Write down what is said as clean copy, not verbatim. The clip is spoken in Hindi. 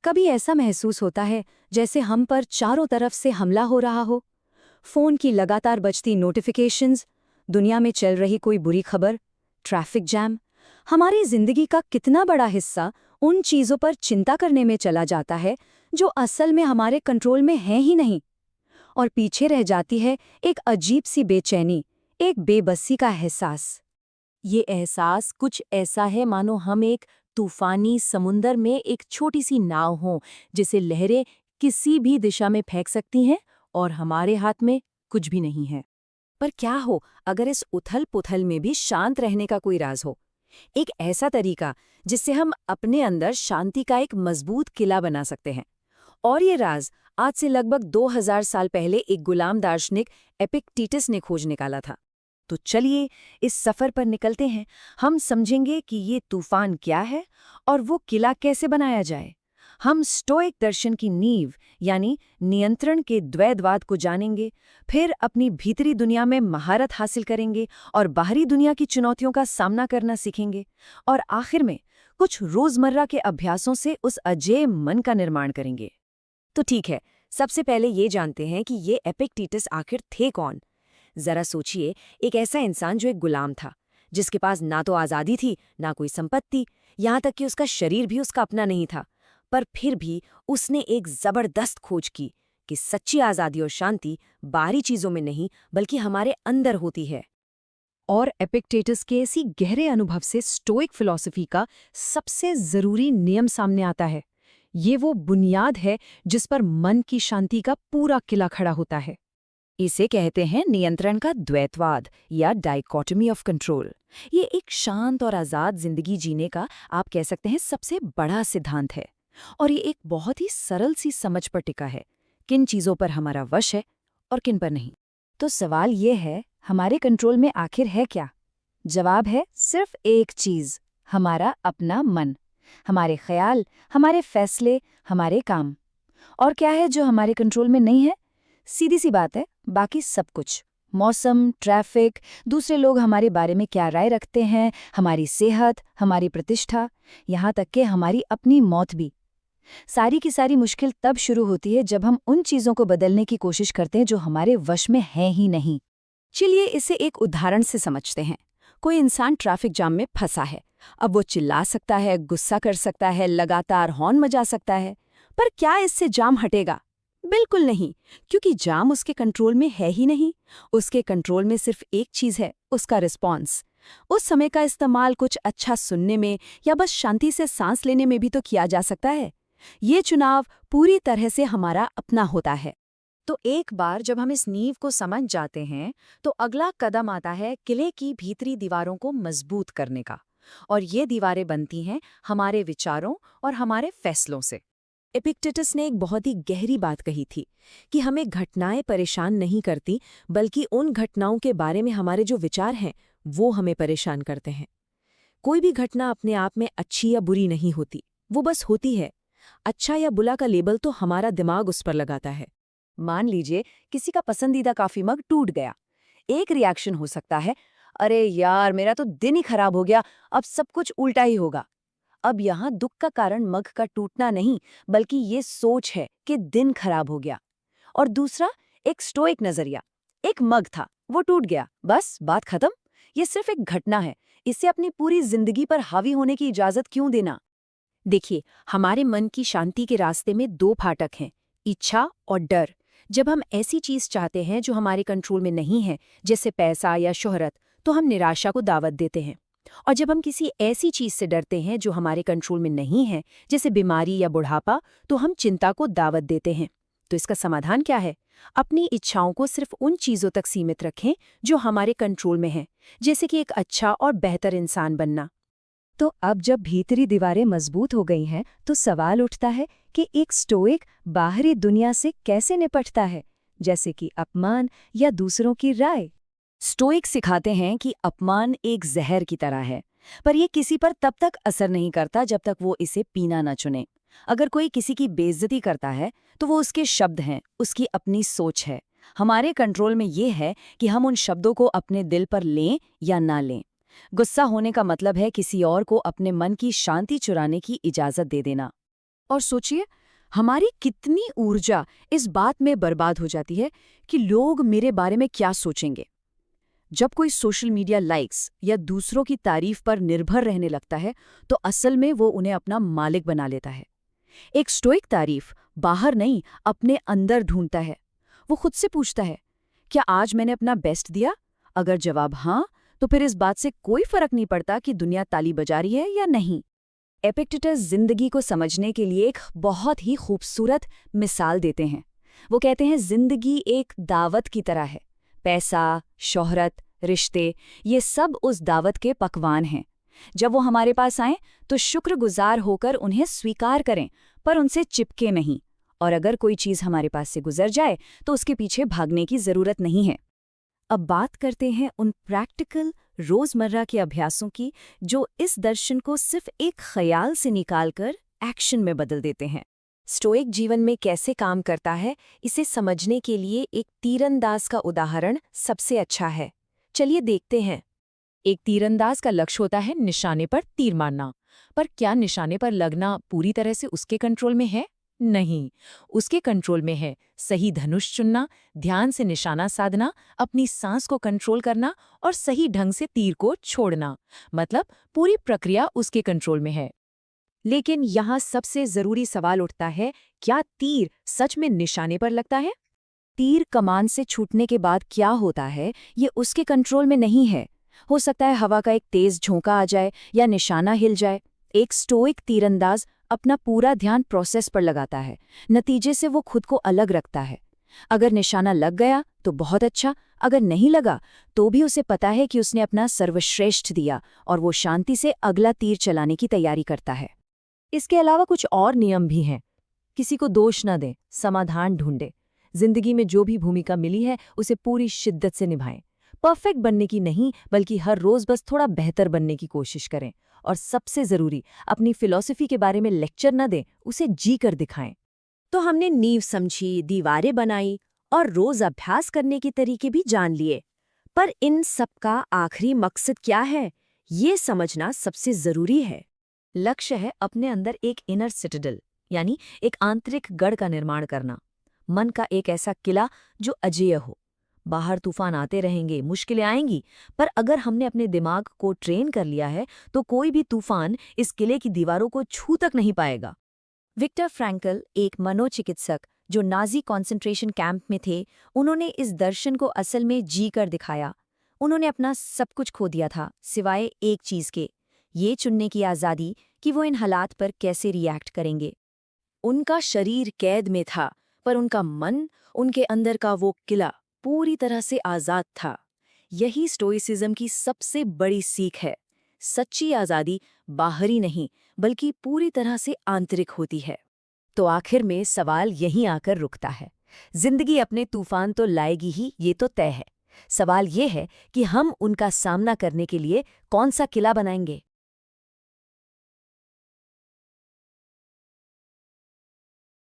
कभी ऐसा महसूस होता है जैसे हम पर चारों तरफ से हमला हो रहा हो। फोन की लगातार बजती नोटिफिकेशंस, दुनिया में चल रही कोई बुरी खबर, ट्रैफिक जैम। हमारी जिंदगी का कितना बड़ा हिस्सा उन चीजों पर चिंता करने में चला जाता है जो असल में हमारे कंट्रोल में है ही नहीं। और पीछे रह जाती है एक अजीब सी बेचैनी, एक बेबसी का एहसास। ये एहसास कुछ ऐसा है मानो हम एक तूफानी समुंदर में एक छोटी सी नाव हों, जिसे लहरें किसी भी दिशा में फेंक सकती हैं और हमारे हाथ में कुछ भी नहीं है। पर क्या हो अगर इस उथल-पुथल में भी शांत रहने का कोई राज हो? एक ऐसा तरीका जिससे हम अपने अंदर शांति का एक मजबूत किला बना सकते हैं। और ये राज आज से लगभग 2000 साल पहले एक गुलाम दार्शनिक एपिक्टेटस ने खोज निकाला था। तो चलिए इस सफर पर निकलते हैं। हम समझेंगे कि ये तूफान क्या है और वो किला कैसे बनाया जाए। हम स्टोइक दर्शन की नींव यानी नियंत्रण के द्वैतवाद को जानेंगे, फिर अपनी भीतरी दुनिया में महारत हासिल करेंगे और बाहरी दुनिया की चुनौतियों का सामना करना सीखेंगे, और आखिर में कुछ रोजमर्रा के अभ्यासों से उस अजेय मन का निर्माण करेंगे। तो ठीक है, सबसे पहले ये जानते हैं कि ये एपिक्टेटस आखिर थे कौन। जरा सोचिए, एक ऐसा इंसान जो एक गुलाम था, जिसके पास ना तो आज़ादी थी ना कोई संपत्ति, यहाँ तक कि उसका शरीर भी उसका अपना नहीं था। पर फिर भी उसने एक जबरदस्त खोज की कि सच्ची आज़ादी और शांति बाहरी चीज़ों में नहीं बल्कि हमारे अंदर होती है। और एपिक्टेटस के इसी गहरे अनुभव से स्टोइक फिलॉसफी का सबसे ज़रूरी नियम सामने आता है। ये वो बुनियाद है जिस पर मन की शांति का पूरा किला खड़ा होता है। इसे कहते हैं नियंत्रण का द्वैतवाद या डाइकोटमी ऑफ कंट्रोल। ये एक शांत और आज़ाद जिंदगी जीने का, आप कह सकते हैं, सबसे बड़ा सिद्धांत है। और ये एक बहुत ही सरल सी समझ पर टिका है, किन चीज़ों पर हमारा वश है और किन पर नहीं। तो सवाल ये है, हमारे कंट्रोल में आखिर है क्या? जवाब है सिर्फ एक चीज़, हमारा अपना मन, हमारे ख्याल, हमारे फैसले, हमारे काम। और क्या है जो हमारे कंट्रोल में नहीं है? सीधी सी बात है, बाकी सब कुछ। मौसम, ट्रैफिक, दूसरे लोग हमारे बारे में क्या राय रखते हैं, हमारी सेहत, हमारी प्रतिष्ठा, यहाँ तक कि हमारी अपनी मौत भी। सारी की सारी मुश्किल तब शुरू होती है जब हम उन चीज़ों को बदलने की कोशिश करते हैं जो हमारे वश में हैं ही नहीं। चलिए इसे एक उदाहरण से समझते हैं। कोई इंसान ट्रैफिक जाम में फंसा है। अब वो चिल्ला सकता है, गुस्सा कर सकता है, लगातार हॉर्न बजा सकता है, पर क्या इससे जाम हटेगा? बिल्कुल नहीं, क्योंकि जाम उसके कंट्रोल में है ही नहीं। उसके कंट्रोल में सिर्फ एक चीज़ है, उसका रिस्पॉन्स। उस समय का इस्तेमाल कुछ अच्छा सुनने में या बस शांति से सांस लेने में भी तो किया जा सकता है। ये चुनाव पूरी तरह से हमारा अपना होता है। तो एक बार जब हम इस नींव को समझ जाते हैं, तो अगला कदम आता है किले की भीतरी दीवारों को मजबूत करने का। और ये दीवारें बनती हैं हमारे विचारों और हमारे फैसलों से। एपिक्टेटस ने एक बहुत ही गहरी बात कही थी कि हमें घटनाएं परेशान नहीं करती, बल्कि उन घटनाओं के बारे में हमारे जो विचार हैं वो हमें परेशान करते हैं। कोई भी घटना अपने आप में अच्छी या बुरी नहीं होती, वो बस होती है। अच्छा या बुरा का लेबल तो हमारा दिमाग उस पर लगाता है। मान लीजिए किसी का पसंदीदा कॉफी मग टूट गया। एक रिएक्शन हो सकता है, अरे यार मेरा तो दिन ही खराब हो गया, अब सब कुछ उल्टा ही होगा। अब यहाँ दुख का कारण मग का टूटना नहीं, बल्कि ये सोच है कि दिन खराब हो गया। और दूसरा, एक स्टोइक नजरिया, एक मग था, वो टूट गया, बस बात खत्म। ये सिर्फ एक घटना है, इससे अपनी पूरी जिंदगी पर हावी होने की इजाजत क्यों देना? देखिए, हमारे मन की शांति के रास्ते में दो फाटक हैं, इच्छा और डर। जब हम ऐसी चीज चाहते हैं जो हमारे कंट्रोल में नहीं है, जैसे पैसा या शोहरत, तो हम निराशा को दावत देते हैं। और जब हम किसी ऐसी चीज से डरते हैं जो हमारे कंट्रोल में नहीं है, जैसे बीमारी या बुढ़ापा, तो हम चिंता को दावत देते हैं। तो इसका समाधान क्या है? अपनी इच्छाओं को सिर्फ उन चीजों तक सीमित रखें जो हमारे कंट्रोल में हैं, जैसे कि एक अच्छा और बेहतर इंसान बनना। तो अब जब भीतरी दीवारें मजबूत हो गई हैं, तो सवाल उठता है कि एक स्टोइक बाहरी दुनिया से कैसे निपटता है, जैसे कि अपमान या दूसरों की राय। स्टोइक सिखाते हैं कि अपमान एक जहर की तरह है, पर यह किसी पर तब तक असर नहीं करता जब तक वो इसे पीना न चुने। अगर कोई किसी की बेइज्जती करता है, तो वो उसके शब्द हैं, उसकी अपनी सोच है। हमारे कंट्रोल में ये है कि हम उन शब्दों को अपने दिल पर लें या ना लें। गुस्सा होने का मतलब है किसी और को अपने मन की शांति चुराने की इजाजत दे देना। और सोचिए, हमारी कितनी ऊर्जा इस बात में बर्बाद हो जाती है कि लोग मेरे बारे में क्या सोचेंगे। जब कोई सोशल मीडिया लाइक्स या दूसरों की तारीफ पर निर्भर रहने लगता है, तो असल में वो उन्हें अपना मालिक बना लेता है। एक स्टोइक तारीफ बाहर नहीं, अपने अंदर ढूंढता है। वो खुद से पूछता है, क्या आज मैंने अपना बेस्ट दिया? अगर जवाब हाँ, तो फिर इस बात से कोई फर्क नहीं पड़ता कि दुनिया ताली बजा रही है या नहीं। एपिक्टेटस जिंदगी को समझने के लिए एक बहुत ही खूबसूरत मिसाल देते हैं। वो कहते हैं, जिंदगी एक दावत की तरह है। पैसा, शोहरत, रिश्ते, ये सब उस दावत के पकवान हैं। जब वो हमारे पास आएं तो शुक्रगुजार होकर उन्हें स्वीकार करें, पर उनसे चिपके नहीं। और अगर कोई चीज़ हमारे पास से गुजर जाए तो उसके पीछे भागने की ज़रूरत नहीं है। अब बात करते हैं उन प्रैक्टिकल रोज़मर्रा के अभ्यासों की जो इस दर्शन को सिर्फ एक ख्याल से निकालकर एक्शन में बदल देते हैं। स्टोइक जीवन में कैसे काम करता है, इसे समझने के लिए एक तीरंदाज का उदाहरण सबसे अच्छा है। चलिए देखते हैं। एक तीरंदाज का लक्ष्य होता है निशाने पर तीर मारना। पर क्या निशाने पर लगना पूरी तरह से उसके कंट्रोल में है? नहीं। उसके कंट्रोल में है सही धनुष चुनना, ध्यान से निशाना साधना, अपनी सांस को कंट्रोल करना और सही ढंग से तीर को छोड़ना। मतलब पूरी प्रक्रिया उसके कंट्रोल में है। लेकिन यहाँ सबसे जरूरी सवाल उठता है, क्या तीर सच में निशाने पर लगता है? तीर कमान से छूटने के बाद क्या होता है, ये उसके कंट्रोल में नहीं है। हो सकता है हवा का एक तेज झोंका आ जाए या निशाना हिल जाए। एक स्टोइक तीरंदाज अपना पूरा ध्यान प्रोसेस पर लगाता है। नतीजे से वो खुद को अलग रखता है। अगर निशाना लग गया तो बहुत अच्छा, अगर नहीं लगा तो भी उसे पता है कि उसने अपना सर्वश्रेष्ठ दिया और वो शांति से अगला तीर चलाने की तैयारी करता है। इसके अलावा कुछ और नियम भी हैं। किसी को दोष न दें, समाधान ढूंढें। जिंदगी में जो भी भूमिका मिली है उसे पूरी शिद्दत से निभाएं। परफेक्ट बनने की नहीं, बल्कि हर रोज बस थोड़ा बेहतर बनने की कोशिश करें। और सबसे जरूरी, अपनी फिलॉसफी के बारे में लेक्चर न दें, उसे जी कर दिखाएं। तो हमने नींव समझी, दीवारें बनाई और रोज अभ्यास करने के तरीके भी जान लिए। पर इन सब का आखिरी मकसद क्या है, ये समझना सबसे जरूरी है। लक्ष्य है अपने अंदर एक इनर सिटाडेल, यानी एक आंतरिक गढ़ का निर्माण करना। मन का एक ऐसा किला जो अजेय हो। बाहर तूफान आते रहेंगे, मुश्किलें आएंगी, पर अगर हमने अपने दिमाग को ट्रेन कर लिया है तो कोई भी तूफान इस किले की दीवारों को छू तक नहीं पाएगा। विक्टर फ्रैंकल, एक मनोचिकित्सक जो नाजी कॉन्सेंट्रेशन कैंप में थे, उन्होंने इस दर्शन को असल में जी कर दिखाया। उन्होंने अपना सब कुछ खो दिया था, सिवाय एक चीज के, ये चुनने की आज़ादी कि वो इन हालात पर कैसे रिएक्ट करेंगे। उनका शरीर कैद में था, पर उनका मन, उनके अंदर का वो किला पूरी तरह से आज़ाद था। यही स्टोइसिज्म की सबसे बड़ी सीख है। सच्ची आज़ादी बाहरी नहीं, बल्कि पूरी तरह से आंतरिक होती है। तो आखिर में सवाल यहीं आकर रुकता है। जिंदगी अपने तूफान तो लाएगी ही, ये तो तय है। सवाल ये है कि हम उनका सामना करने के लिए कौन सा किला बनाएंगे।